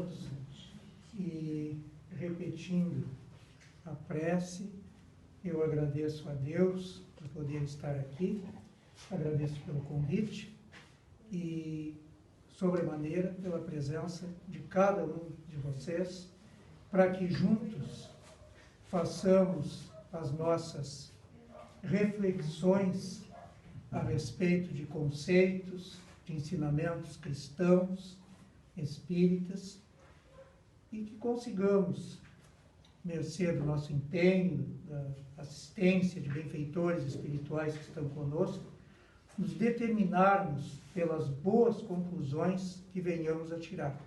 todos e, repetindo a prece, eu agradeço a Deus por poder estar aqui, agradeço pelo convite e, sobremaneira, pela presença de cada um de vocês, para que juntos façamos as nossas reflexões a respeito de conceitos, de ensinamentos cristãos, espíritas, e que consigamos, mercê do nosso empenho, da assistência de benfeitores espirituais que estão conosco, nos determinarmos pelas boas conclusões que venhamos a tirar.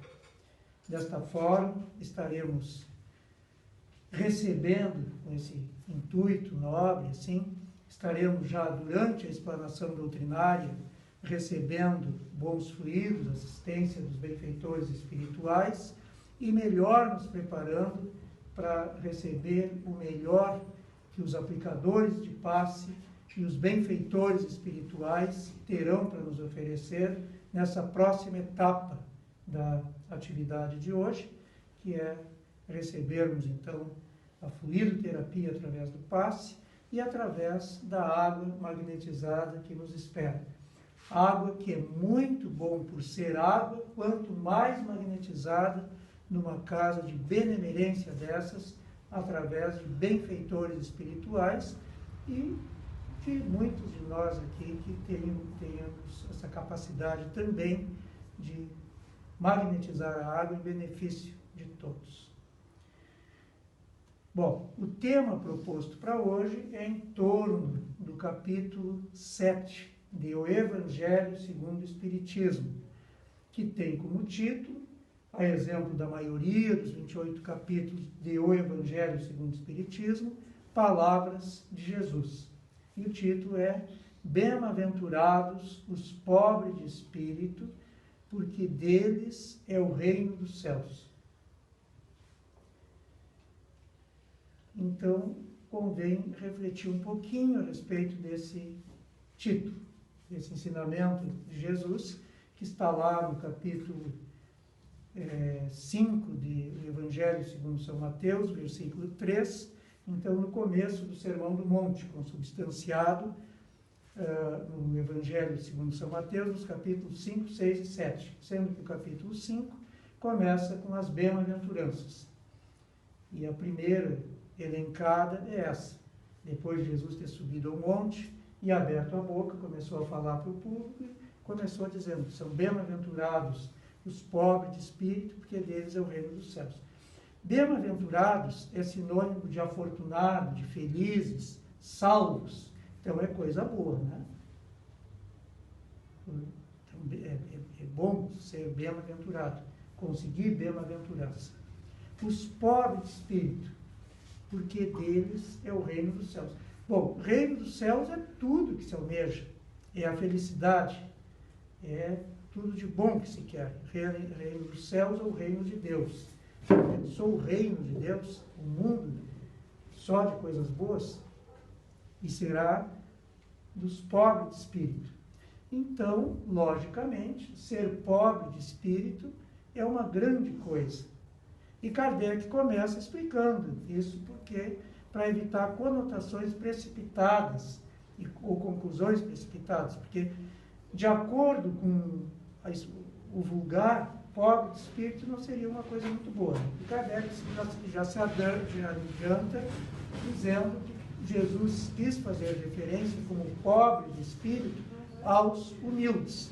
Desta forma, estaremos recebendo, com esse intuito nobre, assim, estaremos já durante a explanação doutrinária, recebendo bons fluidos, assistência dos benfeitores espirituais e melhor nos preparando para receber o melhor que os aplicadores de passe e os benfeitores espirituais terão para nos oferecer nessa próxima etapa da atividade de hoje, que é recebermos, então, a fluidoterapia através do passe e através da água magnetizada que nos espera. Água que é muito bom por ser água, quanto mais magnetizada numa casa de benemerência dessas, através de benfeitores espirituais e de muitos de nós aqui que tenhamos essa capacidade também de magnetizar a água em benefício de todos. Bom, o tema proposto para hoje é em torno do capítulo 7 de O Evangelho segundo o Espiritismo, que tem como título, a exemplo da maioria dos 28 capítulos de O Evangelho segundo o Espiritismo, Palavras de Jesus. E o título é Bem-aventurados os pobres de espírito, porque deles é o reino dos céus. Então, convém refletir um pouquinho a respeito desse título, desse ensinamento de Jesus, que está lá no capítulo 5 do Evangelho segundo São Mateus, versículo 3, então no começo do Sermão do Monte, consubstanciado no Evangelho segundo São Mateus, nos capítulos 5, 6 e 7, sendo que o capítulo 5 começa com as bem-aventuranças. E a primeira elencada é essa. Depois de Jesus ter subido ao monte e aberto a boca, começou a falar para o público e começou dizendo: são bem-aventurados os pobres de espírito, porque deles é o reino dos céus. Bem-aventurados é sinônimo de afortunado, de felizes, salvos. Então é coisa boa, né? Então, é bom ser bem-aventurado, conseguir bem-aventurança. Os pobres de espírito, porque deles é o reino dos céus. Bom, reino dos céus é tudo que se almeja, é a felicidade, é tudo de bom que se quer. Reino dos céus é o reino de Deus. Pensou o reino de Deus, o mundo só de coisas boas, e será dos pobres de espírito. Então, logicamente, ser pobre de espírito é uma grande coisa. E Kardec começa explicando isso porque, para evitar conotações precipitadas ou conclusões precipitadas, porque, de acordo com o vulgar, pobre de espírito não seria uma coisa muito boa. E Kardec já se adianta dizendo que Jesus quis fazer referência como pobre de espírito aos humildes.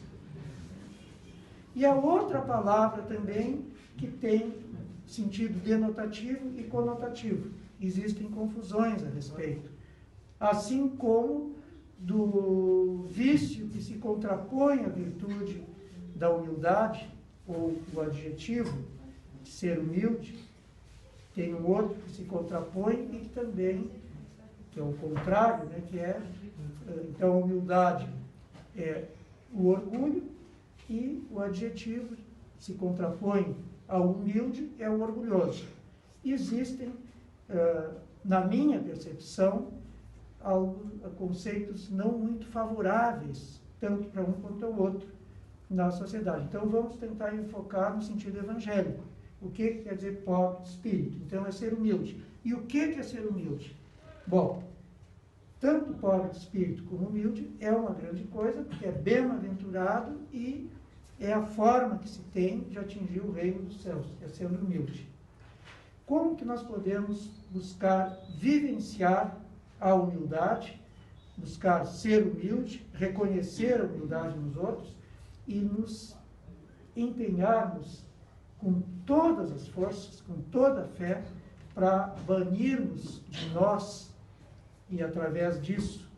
E a outra palavra também que tem sentido denotativo e conotativo. Existem confusões a respeito. Assim como do vício que se contrapõe à virtude da humildade, ou o adjetivo de ser humilde, tem um outro que se contrapõe e que também, que é o contrário, né, que é, então, a humildade é o orgulho e o adjetivo se contrapõe ao humilde é o orgulhoso. Existem, na minha percepção, conceitos não muito favoráveis, tanto para um quanto ao outro, na sociedade. Então, vamos tentar enfocar no sentido evangélico. O que quer dizer pobre de espírito? Então, é ser humilde. E o que é ser humilde? Bom, tanto pobre de espírito como humilde é uma grande coisa, porque é bem-aventurado e é a forma que se tem de atingir o reino dos céus, é sendo humilde. Como que nós podemos buscar vivenciar a humildade, buscar ser humilde, reconhecer a humildade nos outros e nos empenharmos com todas as forças, com toda a fé, para banirmos de nós e, através disso,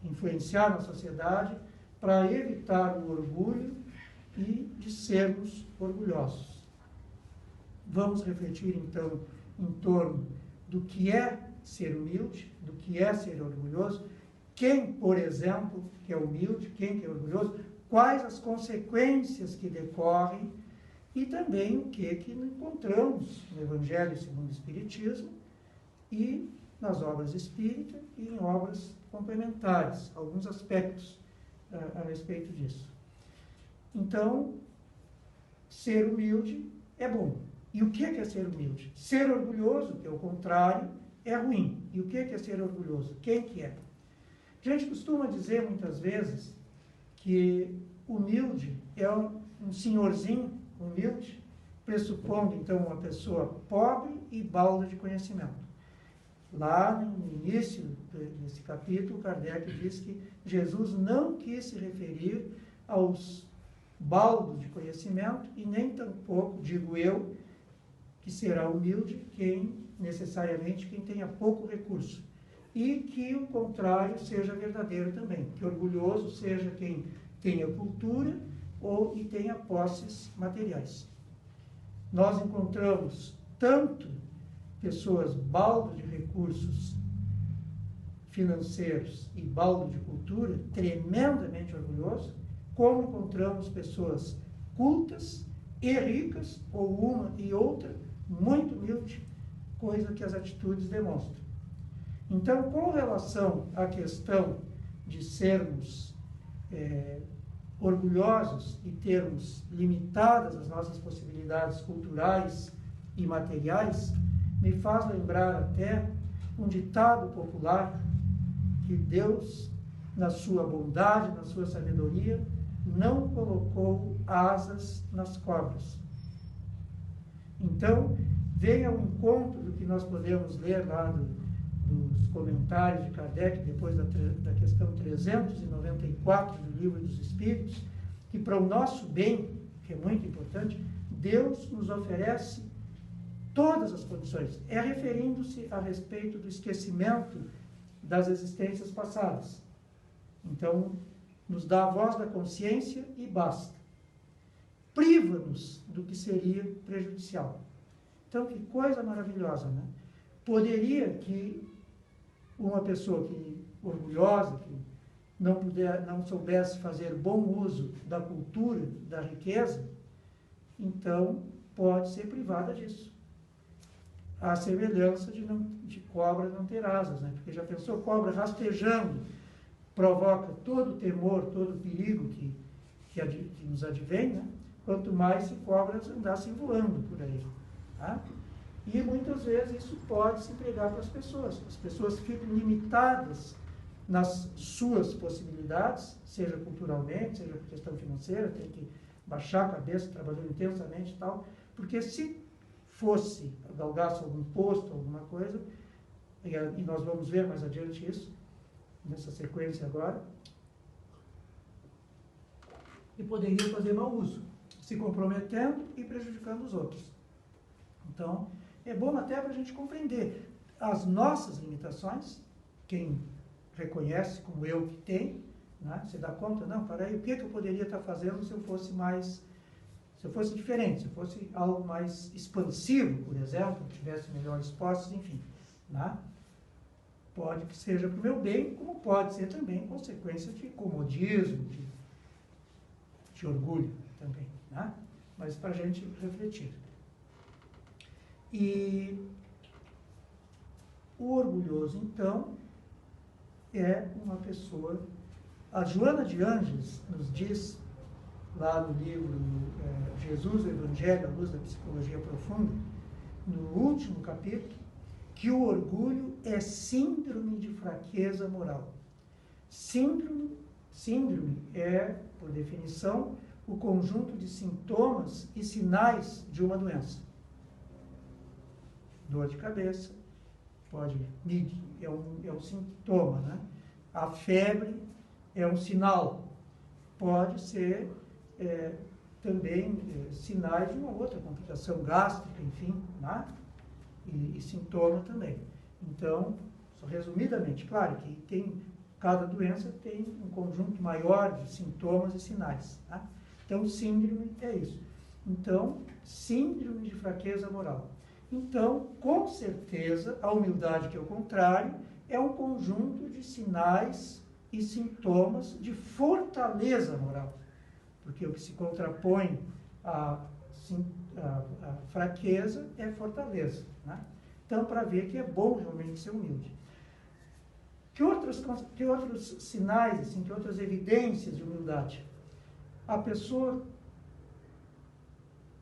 influenciar na sociedade, para evitar o orgulho e de sermos orgulhosos. Vamos refletir, então, em torno do que é ser humilde, do que é ser orgulhoso, quem, por exemplo, que é humilde, quem que é orgulhoso, quais as consequências que decorrem e também o que encontramos no Evangelho segundo o Espiritismo e nas obras espíritas e em obras complementares, alguns aspectos a respeito disso. Então, ser humilde é bom. E o que é ser humilde? Ser orgulhoso, que é o contrário, é ruim. E o que é ser orgulhoso? Quem que é? A gente costuma dizer muitas vezes que humilde é um senhorzinho humilde, pressupondo então uma pessoa pobre e balda de conhecimento. Lá no início desse capítulo, Kardec diz que Jesus não quis se referir aos baldos de conhecimento e nem tampouco, digo eu, que será humilde necessariamente quem tenha pouco recurso. E que o contrário seja verdadeiro também, que orgulhoso seja quem tenha cultura e tenha posses materiais. Nós encontramos tanto pessoas baldo de recursos financeiros e baldo de cultura, tremendamente orgulhoso, como encontramos pessoas cultas e ricas, ou uma e outra, muito humilde, coisa que as atitudes demonstram. Então, com relação à questão de sermos orgulhosos e termos limitadas as nossas possibilidades culturais e materiais, me faz lembrar até um ditado popular que Deus, na sua bondade, na sua sabedoria, não colocou asas nas cobras. Então, vem ao encontro do que nós podemos ler lá dos comentários de Kardec, depois da questão 394 do Livro dos Espíritos, que para o nosso bem, que é muito importante, Deus nos oferece todas as condições. É referindo-se a respeito do esquecimento das existências passadas. Então, nos dá a voz da consciência e basta. Priva-nos do que seria prejudicial. Então, que coisa maravilhosa, né? Poderia que uma pessoa orgulhosa, que não soubesse fazer bom uso da cultura, da riqueza, então pode ser privada disso. A semelhança de cobra não ter asas, né? Porque já pensou, cobra rastejando provoca todo o temor, todo o perigo que nos advém, né? Quanto mais se cobras andassem voando por aí. Tá? E muitas vezes isso pode se empregar para as pessoas. As pessoas ficam limitadas nas suas possibilidades, seja culturalmente, seja por questão financeira, tem que baixar a cabeça, trabalhando intensamente e tal, porque se galgasse algum posto, alguma coisa, e nós vamos ver mais adiante isso, nessa sequência agora, e poderia fazer mau uso, se comprometendo e prejudicando os outros. Então, é bom até para a gente compreender as nossas limitações, quem reconhece, como eu que tem, né? Você dá conta, não, peraí, o que eu poderia estar fazendo se eu fosse diferente, se eu fosse algo mais expansivo, por exemplo, tivesse melhores posses, enfim, né? Pode que seja para o meu bem, como pode ser também consequência de comodismo, de orgulho também, né? Mas para a gente refletir. E o orgulhoso, então, é uma pessoa... A Joana de Ângeles nos diz lá no livro Jesus, o Evangelho, à luz da psicologia profunda, no último capítulo, que o orgulho é síndrome de fraqueza moral. Síndrome é, por definição, o conjunto de sintomas e sinais de uma doença. Dor de cabeça, é um sintoma, né? A febre é um sinal, pode ser também sinais de uma outra complicação gástrica, enfim, né? E sintoma também. Então, só resumidamente, claro que cada doença tem um conjunto maior de sintomas e sinais. Tá? Então, síndrome é isso. Então, síndrome de fraqueza moral. Então, com certeza, a humildade, que é o contrário, é um conjunto de sinais e sintomas de fortaleza moral. Porque o que se contrapõe à fraqueza é fortaleza. Né? Então, para ver que é bom realmente ser humilde. Que outros sinais, assim, que outras evidências de humildade? A pessoa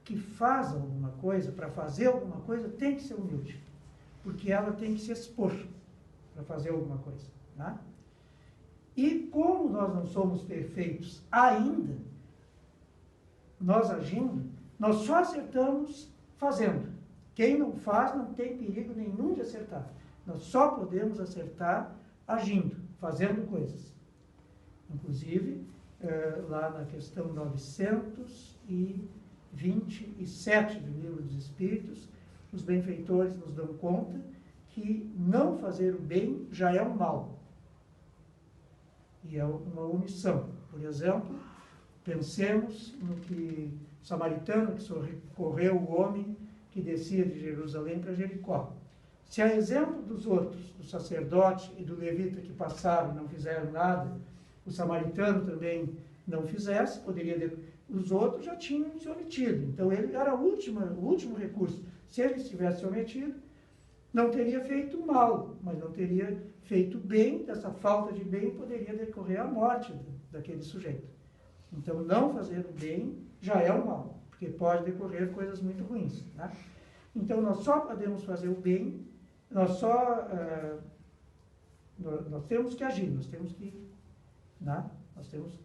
que faz alguma coisa, para fazer alguma coisa, tem que ser humilde. Porque ela tem que se expor para fazer alguma coisa. Né? E como nós não somos perfeitos ainda, nós agindo, nós só acertamos fazendo. Quem não faz não tem perigo nenhum de acertar. Nós só podemos acertar agindo, fazendo coisas. Inclusive, lá na questão 927 do Livro dos Espíritos, os benfeitores nos dão conta que não fazer o bem já é um mal. E é uma omissão. Por exemplo, pensemos no que o samaritano que socorreu o homem que descia de Jerusalém para Jericó. Se a exemplo dos outros, do sacerdote e do levita que passaram e não fizeram nada, o samaritano também não fizesse, os outros já tinham se omitido. Então ele era o último recurso. Se ele estivesse se omitido, não teria feito mal, mas não teria feito bem. Dessa falta de bem poderia decorrer a morte daquele sujeito. Então, não fazer o bem já é um mal, porque pode decorrer coisas muito ruins. Né? Então, nós só podemos fazer o bem, nós temos que agir,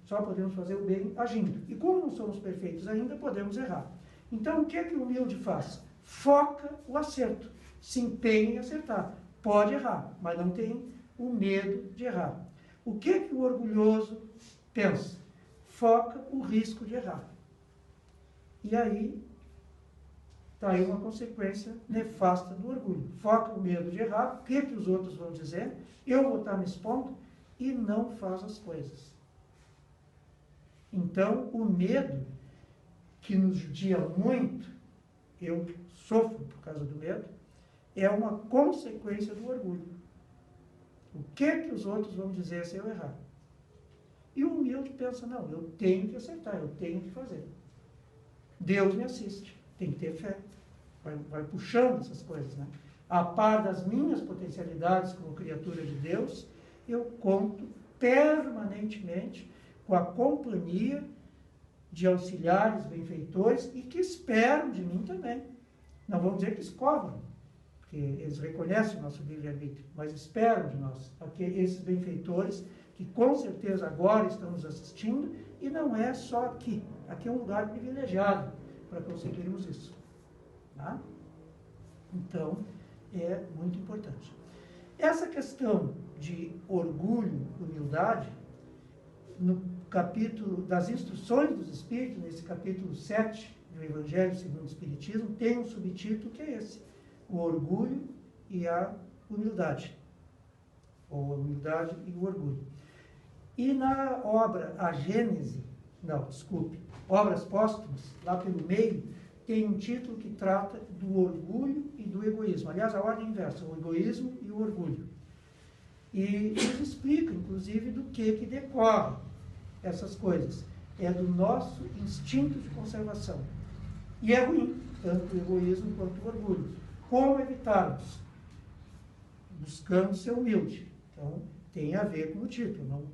só podemos fazer o bem agindo. E como não somos perfeitos ainda, podemos errar. Então, o que o humilde faz? Foca o acerto, se empenha em acertar. Pode errar, mas não tem o medo de errar. O que o orgulhoso pensa? Foca o risco de errar. E aí, está aí uma consequência nefasta do orgulho. Foca o medo de errar, o que os outros vão dizer, eu vou estar me expondo, e não faz as coisas. Então, o medo, que nos judia muito, eu sofro por causa do medo, é uma consequência do orgulho. O que os outros vão dizer se eu errar? E o humilde pensa, não, eu tenho que acertar, eu tenho que fazer. Deus me assiste, tem que ter fé. Vai puxando essas coisas, né? A par das minhas potencialidades como criatura de Deus, eu conto permanentemente com a companhia de auxiliares, benfeitores, e que esperam de mim também. Não vamos dizer que escovam, porque eles reconhecem o nosso livre-arbítrio, mas esperam de nós esses benfeitores que com certeza agora estão nos assistindo, e não é só aqui. Aqui é um lugar privilegiado para conseguirmos isso. Tá? Então, é muito importante. Essa questão de orgulho, humildade, no capítulo das instruções dos Espíritos, nesse capítulo 7 do Evangelho segundo o Espiritismo, tem um subtítulo que é esse: o orgulho e a humildade. Ou a humildade e o orgulho. E na obra Obras Póstumas, lá pelo meio, tem um título que trata do orgulho e do egoísmo. Aliás, a ordem inversa, o egoísmo e o orgulho. E nos explica, inclusive, do que decorre essas coisas. É do nosso instinto de conservação. E é ruim, tanto o egoísmo quanto o orgulho. Como evitarmos? Buscando ser humilde. Então, tem a ver com o título.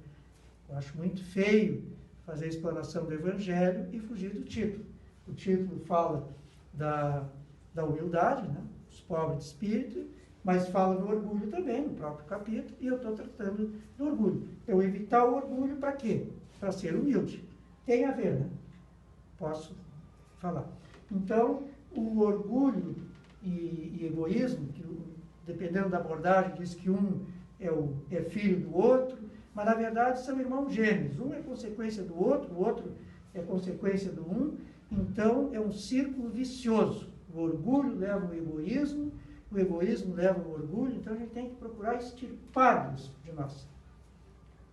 Eu acho muito feio fazer a explanação do Evangelho e fugir do título. O título fala da humildade, né? Os pobres de espírito, mas fala do orgulho também, no próprio capítulo, e eu estou tratando do orgulho. Eu evitar o orgulho para quê? Para ser humilde. Tem a ver, né? Posso falar. Então, o orgulho e egoísmo, que dependendo da abordagem, diz que um é filho do outro, mas na verdade são irmãos gêmeos. Um é consequência do outro, o outro é consequência do um. Então, é um círculo vicioso. O orgulho leva ao egoísmo, o egoísmo leva ao orgulho, então a gente tem que procurar extirpar-los de nós.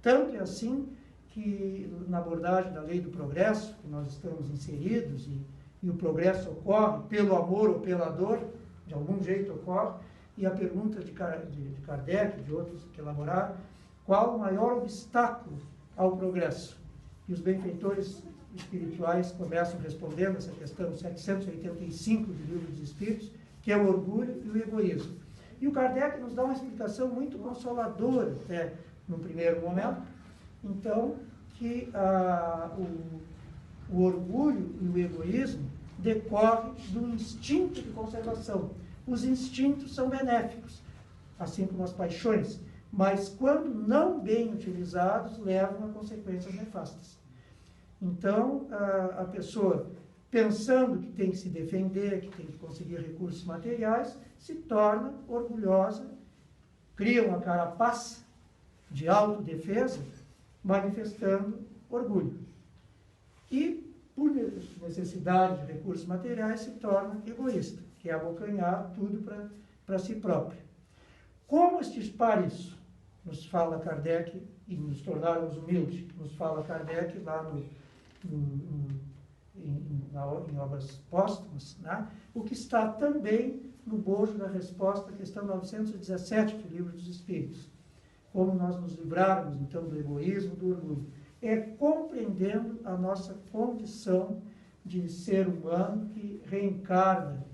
Tanto é assim que na abordagem da lei do progresso, que nós estamos inseridos, e o progresso ocorre pelo amor ou pela dor, de algum jeito ocorre, e a pergunta de Kardec, de outros que elaboraram, qual o maior obstáculo ao progresso? E os benfeitores espirituais começam respondendo essa questão 785 do Livro dos Espíritos, que é o orgulho e o egoísmo. E o Kardec nos dá uma explicação muito consoladora, até no primeiro momento, então, que o orgulho e o egoísmo decorrem do instinto de conservação. Os instintos são benéficos, assim como as paixões, mas quando não bem utilizados, levam a consequências nefastas. Então, a pessoa, pensando que tem que se defender, que tem que conseguir recursos materiais, se torna orgulhosa, cria uma carapaça de autodefesa, manifestando orgulho. E, por necessidade de recursos materiais, se torna egoísta, que é abocanhar tudo para si próprio. Como extirpar isso? Nos fala Kardec, e nos tornarmos humildes, nos fala Kardec lá em obras póstumas, né? O que está também no bojo da resposta à questão 917 do Livro dos Espíritos. Como nós nos livrarmos, então, do egoísmo, do orgulho. É compreendendo a nossa condição de ser humano que reencarna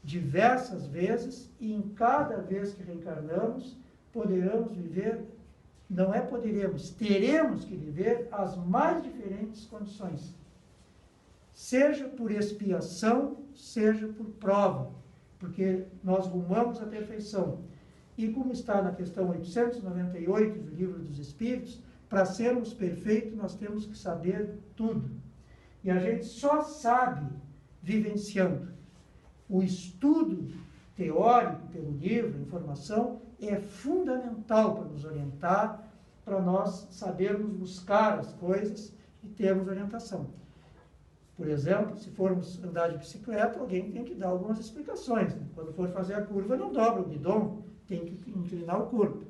diversas vezes, e em cada vez que reencarnamos, poderemos viver, não é poderemos, teremos que viver as mais diferentes condições. Seja por expiação, seja por prova, porque nós rumamos à perfeição. E como está na questão 898 do Livro dos Espíritos, para sermos perfeitos, nós temos que saber tudo. E a gente só sabe vivenciando. O estudo teórico pelo livro, informação, é fundamental para nos orientar, para nós sabermos buscar as coisas e termos orientação. Por exemplo, se formos andar de bicicleta, alguém tem que dar algumas explicações, né? Quando for fazer a curva, não dobra o guidão, tem que inclinar o corpo.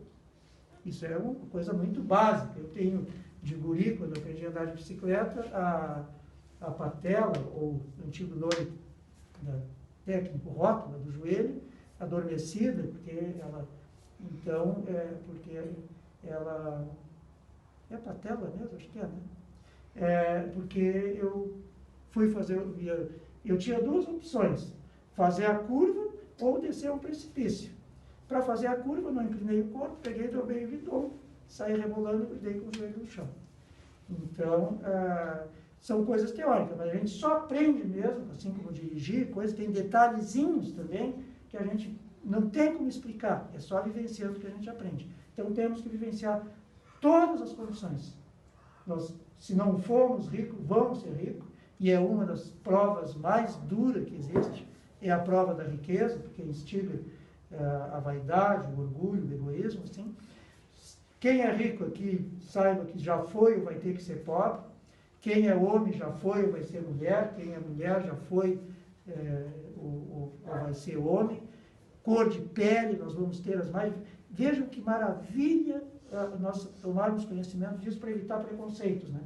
Isso é uma coisa muito básica. Eu tenho, de guri, quando eu aprendi a andar de bicicleta, a patela, ou o antigo nome da técnico, rótula do joelho, adormecida, porque ela, então, porque ela, é patela mesmo, acho que é, né? Porque eu fui fazer, eu tinha duas opções, fazer a curva ou descer um precipício. Para fazer a curva, não inclinei o corpo, peguei, dobrei o guidão, saí rebolando e dei com o joelho no chão. Então, são coisas teóricas, mas a gente só aprende mesmo, assim como dirigir, coisas, tem detalhezinhos também que a gente não tem como explicar, é só vivenciando que a gente aprende. Então, temos que vivenciar todas as condições. Nós, se não formos ricos, vamos ser ricos, e é uma das provas mais duras que existe, é a prova da riqueza, porque instiga a vaidade, o orgulho, o egoísmo, assim. Quem é rico aqui, saiba que já foi ou vai ter que ser pobre. Quem é homem já foi ou vai ser mulher. Quem é mulher já foi ou vai ser homem. Cor de pele, nós vamos ter as mais... Vejam que maravilha nós tomarmos conhecimento disso para evitar preconceitos, né?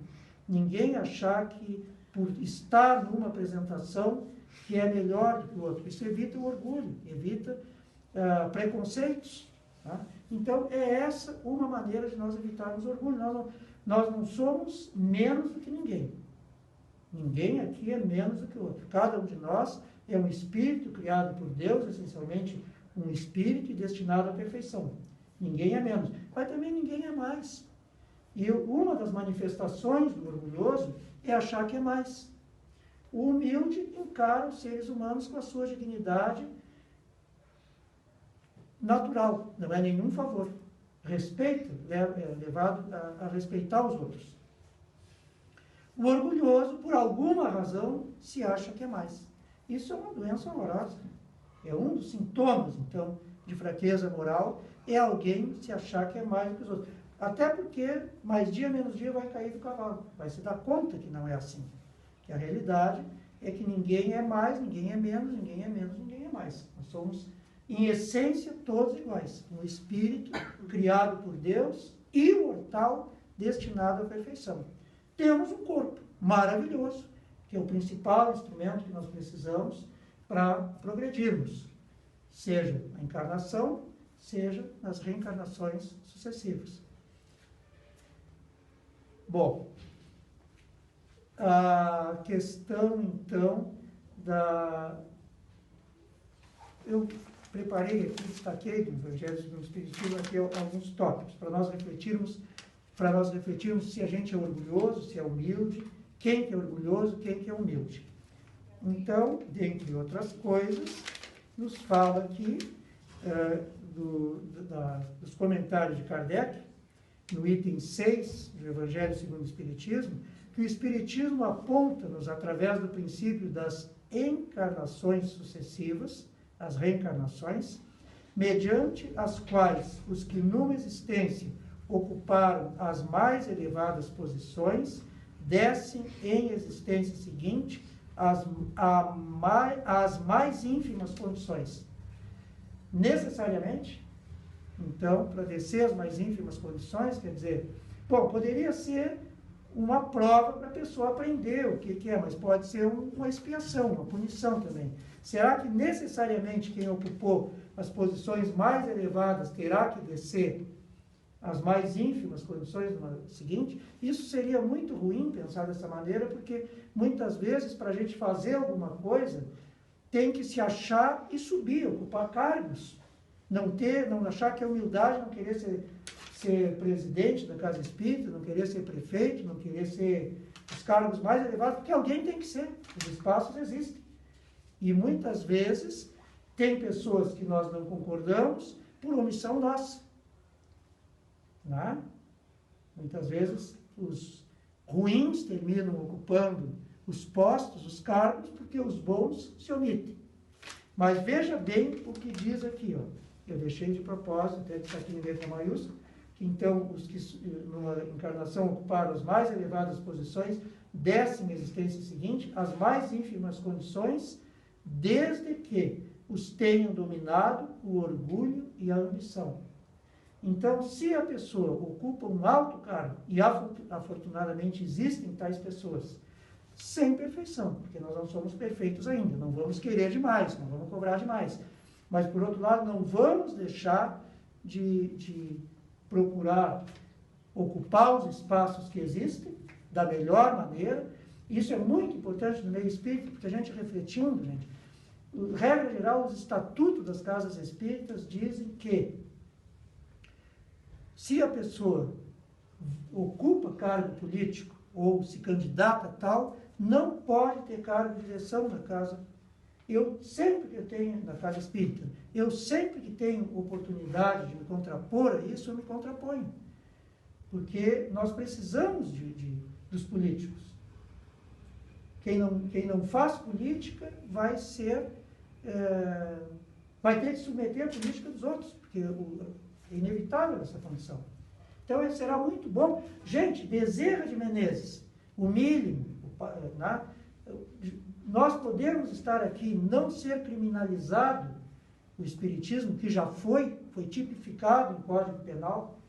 Ninguém achar que por estar numa apresentação que é melhor do que o outro. Isso evita o orgulho, evita preconceitos. Tá? Então, é essa uma maneira de nós evitarmos orgulho. Nós não somos menos do que ninguém. Ninguém aqui é menos do que o outro. Cada um de nós é um espírito criado por Deus, essencialmente um espírito e destinado à perfeição. Ninguém é menos. Mas também ninguém é mais. E uma das manifestações do orgulhoso é achar que é mais. O humilde encara os seres humanos com a sua dignidade natural, não é nenhum favor. Respeito é levado a respeitar os outros. O orgulhoso, por alguma razão, se acha que é mais. Isso é uma doença horrorosa. É um dos sintomas, então, de fraqueza moral, é alguém se achar que é mais do que os outros. Até porque, mais dia, menos dia, vai cair do cavalo. Vai se dar conta que não é assim. Que a realidade é que ninguém é mais, ninguém é menos, ninguém é menos, ninguém é mais. Nós somos, em essência, todos iguais. Um espírito criado por Deus, imortal, destinado à perfeição. Temos um corpo maravilhoso, que é o principal instrumento que nós precisamos para progredirmos, seja na encarnação, seja nas reencarnações sucessivas. Bom, a questão, então, eu preparei aqui, destaquei do Evangelho segundo o Espiritismo aqui alguns tópicos, para nós refletirmos se a gente é orgulhoso, se é humilde, quem que é orgulhoso, quem que é humilde. Então, dentre outras coisas, nos fala aqui dos comentários de Kardec, no item 6 do Evangelho segundo o Espiritismo, que o Espiritismo aponta-nos, através do princípio das encarnações sucessivas, as reencarnações, mediante as quais os que numa existência ocuparam as mais elevadas posições, descem em existência seguinte as mais ínfimas condições. Necessariamente, então, para descer as mais ínfimas condições, quer dizer, bom, poderia ser uma prova para a pessoa aprender o que é, mas pode ser uma expiação, uma punição também. Será que necessariamente quem ocupou as posições mais elevadas terá que descer as mais ínfimas condições no seguinte? Isso seria muito ruim pensar dessa maneira, porque muitas vezes, para a gente fazer alguma coisa, tem que se achar e subir, ocupar cargos. Não achar que é humildade, não querer ser presidente da Casa Espírita, não querer ser prefeito, não querer ser os cargos mais elevados, porque alguém tem que ser, os espaços existem. E muitas vezes tem pessoas que nós não concordamos por omissão nossa. Né? Muitas vezes os ruins terminam ocupando os postos, os cargos, porque os bons se omitem. Mas veja bem o que diz aqui, ó. Eu deixei de propósito, até que está aqui em letra maiúscula, que então os que numa encarnação ocuparam as mais elevadas posições, descem na existência seguinte, as mais ínfimas condições, desde que os tenham dominado o orgulho e a ambição. Então, se a pessoa ocupa um alto cargo, e afortunadamente existem tais pessoas, sem perfeição, porque nós não somos perfeitos ainda, não vamos querer demais, não vamos cobrar demais. Mas, por outro lado, não vamos deixar de procurar ocupar os espaços que existem da melhor maneira. Isso é muito importante no meio espírita, porque a gente refletindo, gente, regra geral, os estatutos das casas espíritas dizem que se a pessoa ocupa cargo político ou se candidata a tal, não pode ter cargo de direção na casa. Eu sempre que eu tenho, na casa espírita, eu sempre que tenho oportunidade de me contrapor a isso, eu me contraponho. Porque nós precisamos dos políticos. Quem não faz política vai ter que submeter a política dos outros, porque é inevitável essa condição. Então, será muito bom. Gente, Bezerra de Menezes, o mínimo, né? Nós podemos estar aqui, não ser criminalizado o espiritismo, que já foi tipificado no Código Penal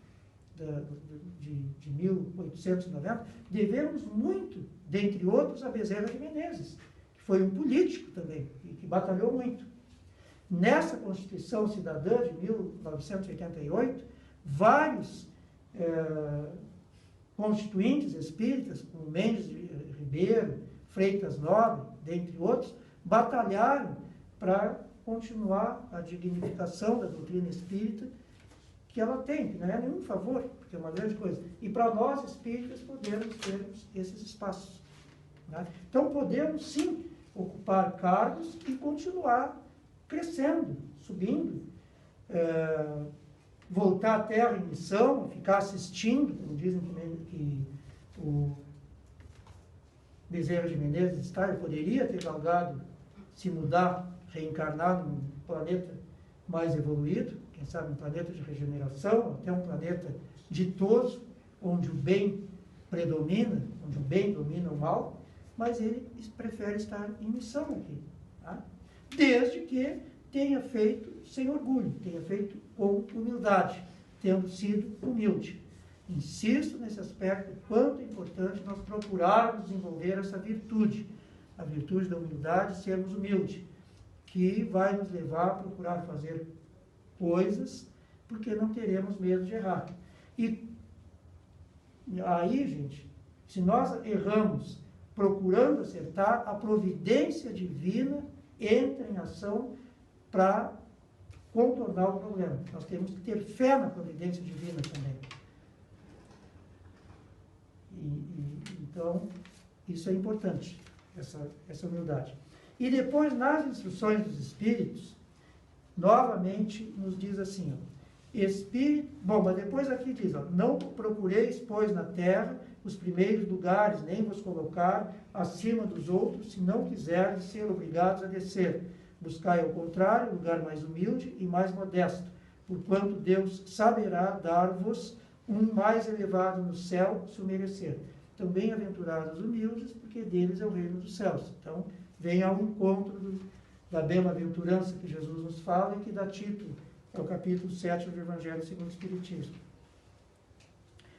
de 1890, devemos muito, dentre outros, a Bezerra de Menezes, que foi um político também, e que batalhou muito. Nessa Constituição Cidadã de 1988, vários constituintes espíritas, como Mendes Ribeiro, Freitas Nobre, dentre outros, batalharam para continuar a dignificação da doutrina espírita, que ela tem, que não é nenhum favor, porque é uma grande coisa. E para nós, espíritas, podemos ter esses espaços. Né? Então, podemos, sim, ocupar cargos e continuar crescendo, subindo, voltar à Terra em missão, ficar assistindo, como dizem que o Bezerra de Menezes está, eu poderia ter galgado se mudar, reencarnar num planeta mais evoluído, quem sabe um planeta de regeneração, até um planeta ditoso, onde o bem predomina, onde o bem domina o mal, mas ele prefere estar em missão aqui, tá? Desde que tenha feito sem orgulho, tenha feito com humildade, tendo sido humilde. Insisto nesse aspecto, quanto é importante nós procurarmos desenvolver essa virtude, a virtude da humildade, sermos humildes, que vai nos levar a procurar fazer coisas, porque não teremos medo de errar. E aí, gente, se nós erramos procurando acertar, a providência divina entra em ação para contornar o problema. Nós temos que ter fé na providência divina também. Então, isso é importante, essa humildade. E depois, nas instruções dos Espíritos, novamente nos diz assim, mas depois aqui diz, não procureis, pois, na terra os primeiros lugares, nem vos colocar acima dos outros, se não quiserdes ser obrigados a descer. Buscai, ao contrário, lugar mais humilde e mais modesto, porquanto Deus saberá dar-vos um mais elevado no céu, se o merecer. Então, bem-aventurados os humildes, porque deles é o reino dos céus. Então, vem ao encontro da bem-aventurança que Jesus nos fala e que dá título ao capítulo 7 do Evangelho segundo o Espiritismo.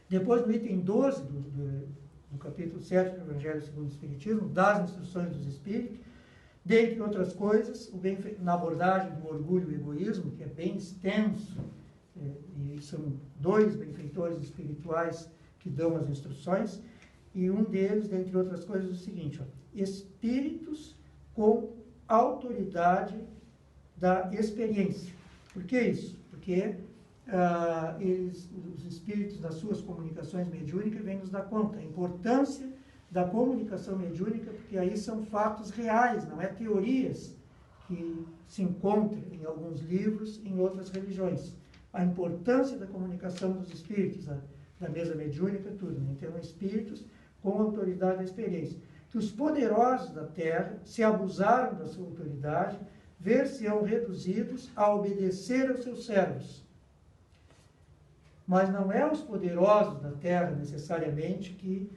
Depois, no item 12 do capítulo 7 do Evangelho segundo o Espiritismo, das instruções dos Espíritos, dentre outras coisas, na abordagem do orgulho e egoísmo, que é bem extenso, e são 2 benfeitores espirituais que dão as instruções, e um deles, dentre outras coisas, é o seguinte, espíritos com autoridade da experiência. Por que isso? Porque os espíritos das suas comunicações mediúnicas vêm nos dar conta a importância da comunicação mediúnica, porque aí são fatos reais, não é teorias que se encontram em alguns livros, em outras religiões. A importância da comunicação dos espíritos, da mesa mediúnica, tudo. Né? Então, espíritos com autoridade da experiência. Que os poderosos da terra se abusaram da sua autoridade, ver-se-ão reduzidos a obedecer aos seus servos. Mas não é os poderosos da terra, necessariamente, que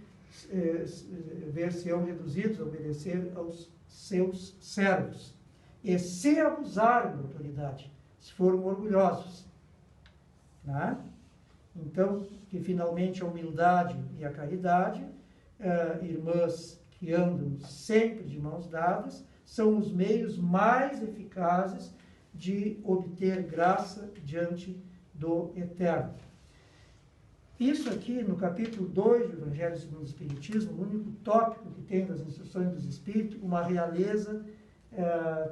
ver-se-ão reduzidos a obedecer aos seus servos. E se abusaram da autoridade, se foram orgulhosos. Né? Então, que finalmente a humildade e a caridade, irmãs que andam sempre de mãos dadas, são os meios mais eficazes de obter graça diante do Eterno. Isso aqui, no capítulo 2 do Evangelho segundo o Espiritismo, o único tópico que tem das instruções dos Espíritos, uma realeza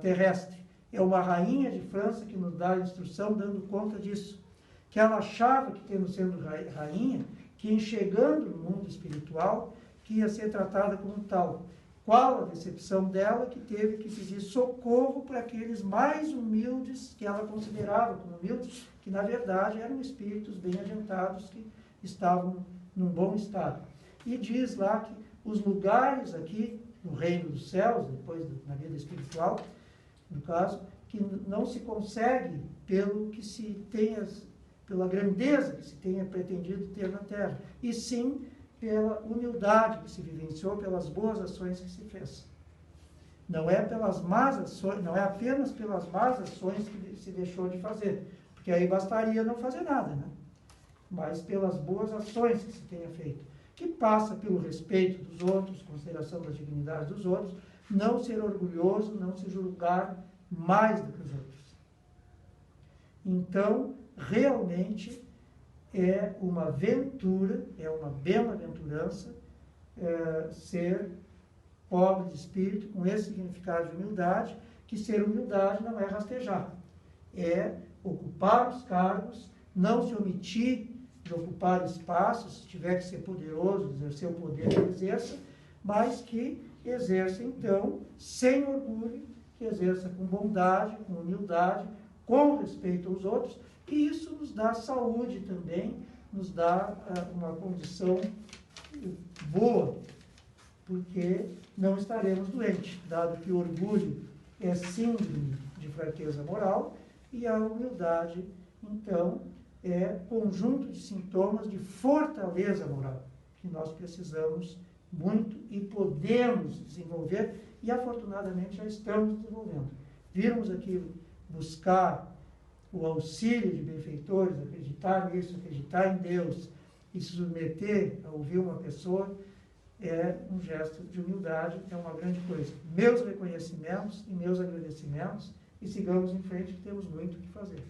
terrestre. É uma rainha de França que nos dá a instrução dando conta disso. Que ela achava que, tendo sendo rainha, que enxergando no mundo espiritual, que ia ser tratada como tal. Qual a decepção dela, que teve que pedir socorro para aqueles mais humildes, que ela considerava como humildes, que na verdade eram espíritos bem adiantados, que estavam num bom estado. E diz lá que os lugares aqui, no reino dos céus, depois na vida espiritual, no caso, que não se consegue pelo que se tenha, pela grandeza que se tenha pretendido ter na terra, e sim pela humildade que se vivenciou, pelas boas ações que se fez. Não é pelas más ações, não é apenas pelas más ações que se deixou de fazer, porque aí bastaria não fazer nada, né? Mas pelas boas ações que se tenha feito, que passa pelo respeito dos outros, consideração da dignidade dos outros, não ser orgulhoso, não se julgar mais do que os outros. Então, realmente, é uma ventura, é uma bem-aventurança ser pobre de espírito, com esse significado de humildade, que ser humildade não é rastejar, é ocupar os cargos não se omitir de ocupar espaços, se tiver que ser poderoso, exercer o poder que exerça, mas que exerça, então, sem orgulho, que exerça com bondade, com humildade, com respeito aos outros, e isso nos dá saúde também, nos dá uma condição boa, porque não estaremos doentes, dado que o orgulho é síndrome de fraqueza moral e a humildade, então, é conjunto de sintomas de fortaleza moral, que nós precisamos muito e podemos desenvolver, e afortunadamente já estamos desenvolvendo. Vimos aqui buscar o auxílio de benfeitores, acreditar nisso, acreditar em Deus e se submeter a ouvir uma pessoa, é um gesto de humildade, é uma grande coisa. Meus reconhecimentos e meus agradecimentos, e sigamos em frente, que temos muito o que fazer.